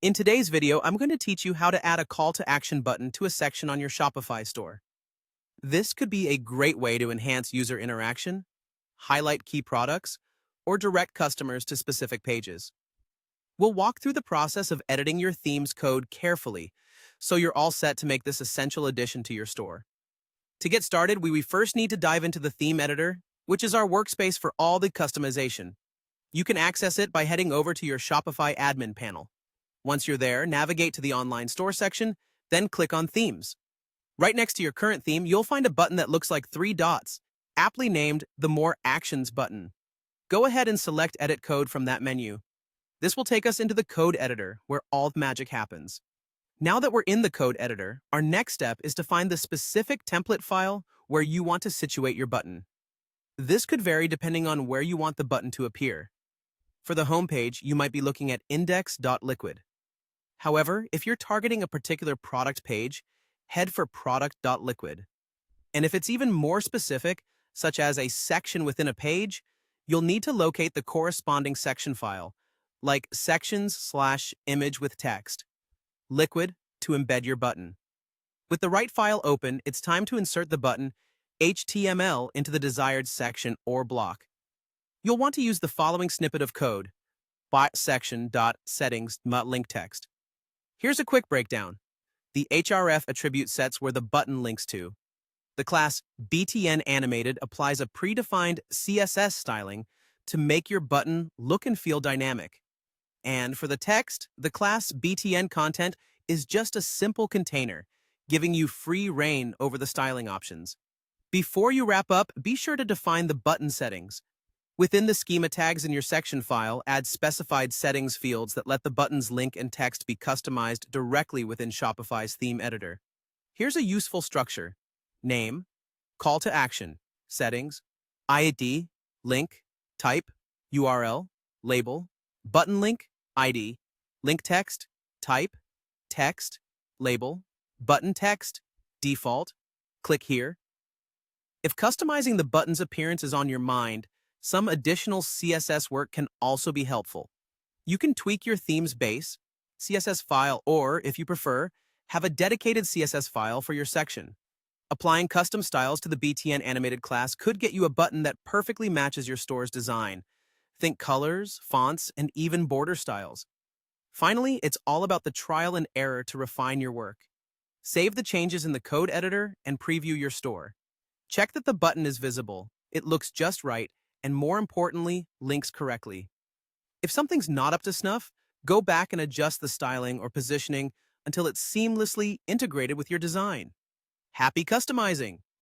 In today's video, I'm going to teach you how to add a call to action button to a section on your Shopify store. This could be a great way to enhance user interaction, highlight key products, or direct customers to specific pages. We'll walk through the process of editing your theme's code carefully, so you're all set to make this essential addition to your store. To get started, we first need to dive into the theme editor, which is our workspace for all the customization. You can access it by heading over to your Shopify admin panel. Once you're there, navigate to the online store section, then click on Themes. Right next to your current theme, you'll find a button that looks like 3 dots, aptly named the More Actions button. Go ahead and select Edit Code from that menu. This will take us into the code editor, where all the magic happens. Now that we're in the code editor, our next step is to find the specific template file where you want to situate your button. This could vary depending on where you want the button to appear. For the home page, you might be looking at index.liquid. However, if you're targeting a particular product page, head for product.liquid. And if it's even more specific, such as a section within a page, you'll need to locate the corresponding section file, like sections/image with text. Liquid to embed your button. With the right file open, it's time to insert the button HTML into the desired section or block. You'll want to use the following snippet of code: section.settings.link text. Here's a quick breakdown. The href attribute sets where the button links to. The class btn_animated applies a predefined CSS styling to make your button look and feel dynamic. And for the text, the class btn_content is just a simple container, giving you free reign over the styling options. Before you wrap up, be sure to define the button settings. Within the schema tags in your section file, add specified settings fields that let the button's link and text be customized directly within Shopify's theme editor. Here's a useful structure: name, call to action, settings, ID, link, type, URL, label, button link, ID, link text, type, text, label, button text, default, click here. If customizing the button's appearance is on your mind, some additional CSS work can also be helpful. You can tweak your theme's base CSS file, or, if you prefer, have a dedicated CSS file for your section. Applying custom styles to the BTN animated class could get you a button that perfectly matches your store's design. Think colors, fonts, and even border styles. Finally, it's all about the trial and error to refine your work. Save the changes in the code editor and preview your store. Check that the button is visible, it looks just right, and more importantly, links correctly. If something's not up to snuff, go back and adjust the styling or positioning until it's seamlessly integrated with your design. Happy customizing!